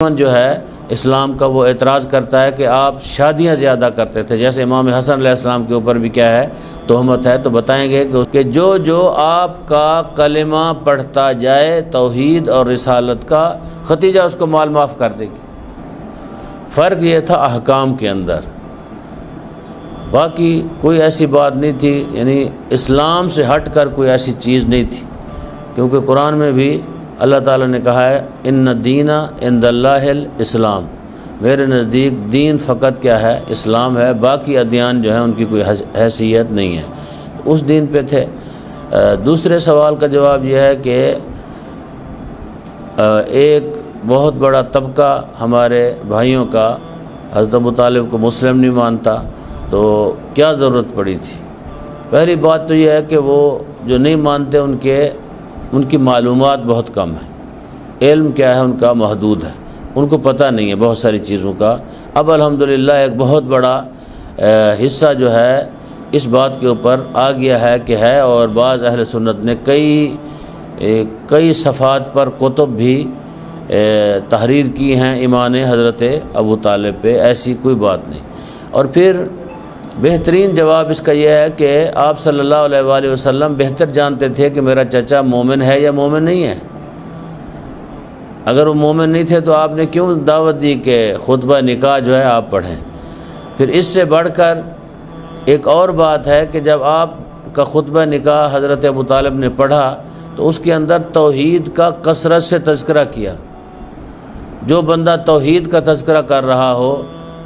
جو ہے اسلام کا وہ اعتراض کرتا ہے کہ آپ شادیاں زیادہ کرتے تھے، جیسے امام حسن علیہ السلام کے اوپر بھی کیا ہے، تہمت ہے، تو بتائیں گے کہ جو آپ کا کلمہ پڑھتا جائے توحید اور رسالت کا، ختیجہ اس کو مال معاف کر دے گی۔ فرق یہ تھا احکام کے اندر، باقی کوئی ایسی بات نہیں تھی، یعنی اسلام سے ہٹ کر کوئی ایسی چیز نہیں تھی، کیونکہ قرآن میں بھی اللہ تعالیٰ نے کہا ہے ان الدین عند اللہ الاسلام، میرے نزدیک دین فقط کیا ہے، اسلام ہے، باقی ادیان جو ہیں ان کی کوئی حیثیت نہیں ہے، اس دین پہ تھے۔ دوسرے سوال کا جواب یہ ہے کہ ایک بہت بڑا طبقہ ہمارے بھائیوں کا حضرت ابو طالب کو مسلم نہیں مانتا، تو کیا ضرورت پڑی تھی؟ پہلی بات تو یہ ہے کہ وہ جو نہیں مانتے ان کی معلومات بہت کم ہے، علم کیا ہے ان کا محدود ہے، ان کو پتہ نہیں ہے بہت ساری چیزوں کا۔ اب الحمدللہ ایک بہت بڑا حصہ جو ہے اس بات کے اوپر آ گیا ہے کہ ہے، اور بعض اہل سنت نے کئی صفحات پر کتب بھی تحریر کی ہیں ایمان حضرت ابو طالب پہ، ایسی کوئی بات نہیں۔ اور پھر بہترین جواب اس کا یہ ہے کہ آپ صلی اللہ علیہ وآلہ وسلم بہتر جانتے تھے کہ میرا چچا مومن ہے یا مومن نہیں ہے۔ اگر وہ مومن نہیں تھے تو آپ نے کیوں دعوت دی کہ خطبہ نکاح جو ہے آپ پڑھیں؟ پھر اس سے بڑھ کر ایک اور بات ہے کہ جب آپ کا خطبہ نکاح حضرت ابو طالب نے پڑھا تو اس کے اندر توحید کا کثرت سے تذکرہ کیا۔ جو بندہ توحید کا تذکرہ کر رہا ہو،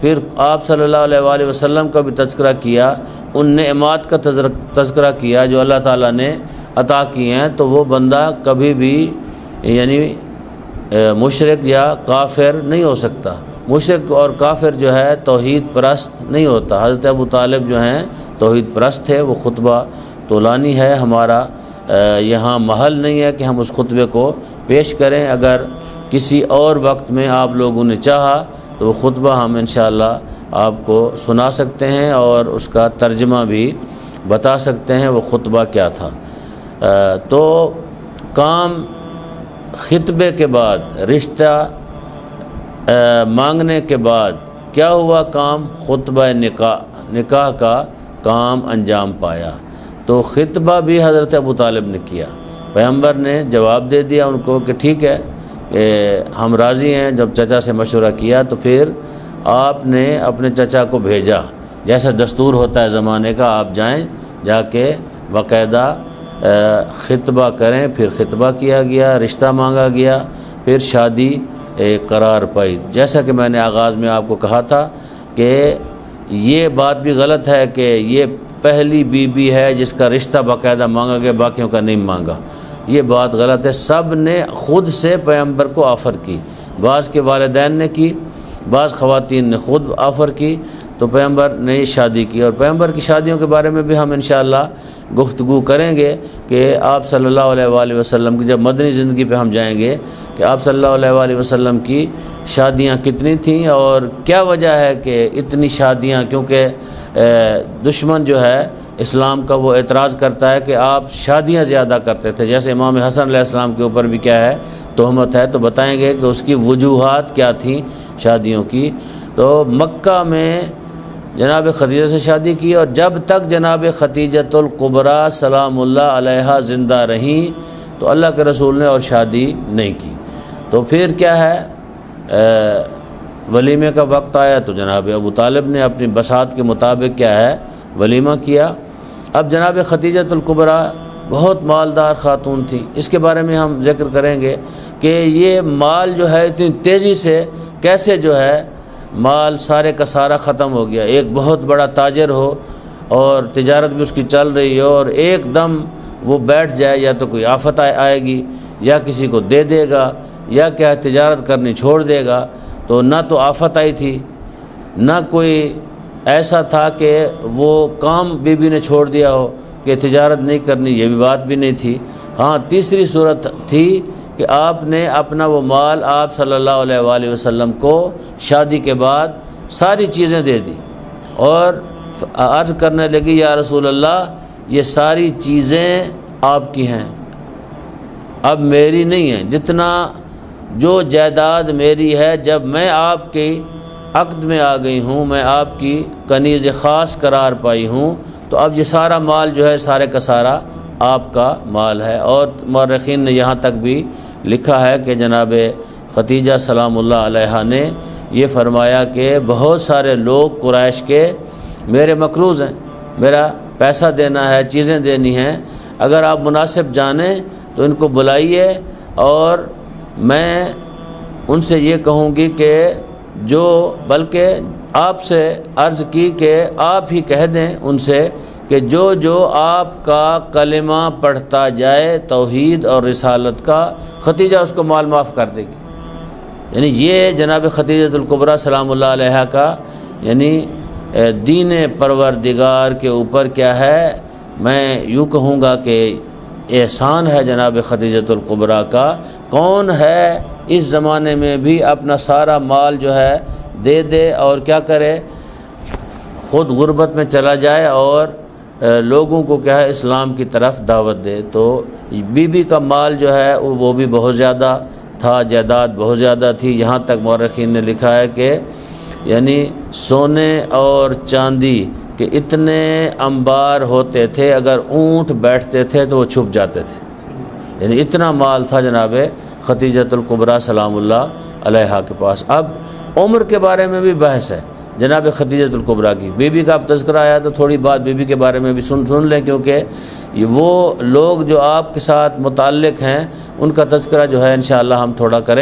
پھر آپ صلی اللہ علیہ وآلہ وسلم کا بھی تذکرہ کیا، ان نعمات کا تذکرہ کیا جو اللہ تعالیٰ نے عطا کی ہیں، تو وہ بندہ کبھی بھی یعنی مشرک یا کافر نہیں ہو سکتا۔ مشرک اور کافر جو ہے توحید پرست نہیں ہوتا۔ حضرت ابو طالب جو ہیں توحید پرست تھے، وہ خطبہ طولانی ہے، ہمارا یہاں محل نہیں ہے کہ ہم اس خطبے کو پیش کریں۔ اگر کسی اور وقت میں آپ لوگوں نے چاہا تو وہ خطبہ ہم انشاءاللہ آپ کو سنا سکتے ہیں اور اس کا ترجمہ بھی بتا سکتے ہیں وہ خطبہ کیا تھا۔ تو کام خطبے کے بعد، رشتہ مانگنے کے بعد کیا ہوا کام؟ خطبہ نکاح کا کام انجام پایا۔ تو خطبہ بھی حضرت ابو طالب نے کیا، پیغمبر نے جواب دے دیا ان کو کہ ٹھیک ہے کہ ہم راضی ہیں۔ جب چچا سے مشورہ کیا تو پھر آپ نے اپنے چچا کو بھیجا، جیسا دستور ہوتا ہے زمانے کا، آپ جائیں، جا کے باقاعدہ خطبہ کریں۔ پھر خطبہ کیا گیا، رشتہ مانگا گیا، پھر شادی قرار پائی۔ جیسا کہ میں نے آغاز میں آپ کو کہا تھا کہ یہ بات بھی غلط ہے کہ یہ پہلی بیوی ہے جس کا رشتہ باقاعدہ مانگا گیا، باقیوں کا نہیں مانگا، یہ بات غلط ہے۔ سب نے خود سے پیغمبر کو آفر کی، بعض کے والدین نے کی، بعض خواتین نے خود آفر کی، تو پیغمبر نے شادی کی۔ اور پیغمبر کی شادیوں کے بارے میں بھی ہم انشاءاللہ گفتگو کریں گے کہ آپ صلی اللہ علیہ وآلہ وسلم کی، جب مدنی زندگی پہ ہم جائیں گے، کہ آپ صلی اللہ علیہ وآلہ وسلم کی شادیاں کتنی تھیں اور کیا وجہ ہے کہ اتنی شادیاں، کیونکہ دشمن جو ہے اسلام کا وہ اعتراض کرتا ہے کہ آپ شادیاں زیادہ کرتے تھے، جیسے امام حسن علیہ السلام کے اوپر بھی کیا ہے، تہمت ہے، تو بتائیں گے کہ اس کی وجوہات کیا تھیں شادیوں کی۔ تو مکہ میں جناب خدیجہ سے شادی کی، اور جب تک جناب خدیجۃ الکبریٰ سلام اللہ علیہا زندہ رہیں تو اللہ کے رسول نے اور شادی نہیں کی۔ تو پھر کیا ہے، ولیمے کا وقت آیا تو جناب ابو طالب نے اپنی بساط کے مطابق کیا ہے، ولیمہ کیا۔ اب جناب خدیجۃ الکبریٰ بہت مالدار خاتون تھی، اس کے بارے میں ہم ذکر کریں گے کہ یہ مال جو ہے اتنی تیزی سے کیسے جو ہے مال سارے کا سارا ختم ہو گیا۔ ایک بہت بڑا تاجر ہو اور تجارت بھی اس کی چل رہی ہو، اور ایک دم وہ بیٹھ جائے، یا تو کوئی آفت آئے گی، یا کسی کو دے دے گا، یا کیا تجارت کرنی چھوڑ دے گا۔ تو نہ تو آفت آئی تھی، نہ کوئی ایسا تھا کہ وہ کام بیوی نے چھوڑ دیا ہو کہ تجارت نہیں کرنی، یہ بھی بات بھی نہیں تھی۔ ہاں، تیسری صورت تھی کہ آپ نے اپنا وہ مال آپ صلی اللہ علیہ وآلہ وسلم کو شادی کے بعد ساری چیزیں دے دی، اور عرض کرنے لگی یا رسول اللہ یہ ساری چیزیں آپ کی ہیں، اب میری نہیں ہیں۔ جتنا جو جائیداد میری ہے جب میں آپ کے عقد میں آ گئی ہوں، میں آپ کی کنیز خاص قرار پائی ہوں، تو اب یہ سارا مال جو ہے سارے کا سارا آپ کا مال ہے۔ اور مورخین نے یہاں تک بھی لکھا ہے کہ جناب ختیجہ سلام اللہ علیہا نے یہ فرمایا کہ بہت سارے لوگ قریش کے میرے مقروض ہیں، میرا پیسہ دینا ہے، چیزیں دینی ہیں، اگر آپ مناسب جانیں تو ان کو بلائیے، اور میں ان سے یہ کہوں گی کہ جو، بلکہ آپ سے عرض کی کہ آپ ہی کہہ دیں ان سے کہ جو جو آپ کا کلمہ پڑھتا جائے توحید اور رسالت کا، ختیجہ اس کو مال معاف کر دے گی۔ یعنی یہ جناب ختیجہ الکبریٰ سلام اللہ علیہا کا یعنی دین پروردگار کے اوپر کیا ہے، میں یوں کہوں گا کہ احسان ہے جناب ختیجہ الکبریٰ کا۔ کون ہے اس زمانے میں بھی اپنا سارا مال جو ہے دے دے اور کیا کرے، خود غربت میں چلا جائے اور لوگوں کو کیا ہے اسلام کی طرف دعوت دے۔ تو بی بی کا مال جو ہے وہ بھی بہت زیادہ تھا، جائیداد بہت زیادہ تھی، یہاں تک مورخین نے لکھا ہے کہ یعنی سونے اور چاندی کے اتنے انبار ہوتے تھے، اگر اونٹ بیٹھتے تھے تو وہ چھپ جاتے تھے، یعنی اتنا مال تھا جناب ختیجہ الکبریٰ سلام اللہ علیہا کے پاس۔ اب عمر کے بارے میں بھی بحث ہے جناب ختیجہ الکبریٰ کی، بی بی کا اب تذکرہ آیا تو تھوڑی بات بی بی کے بارے میں بھی سن لیں، کیونکہ وہ لوگ جو آپ کے ساتھ متعلق ہیں ان کا تذکرہ جو ہے انشاءاللہ ہم تھوڑا کریں۔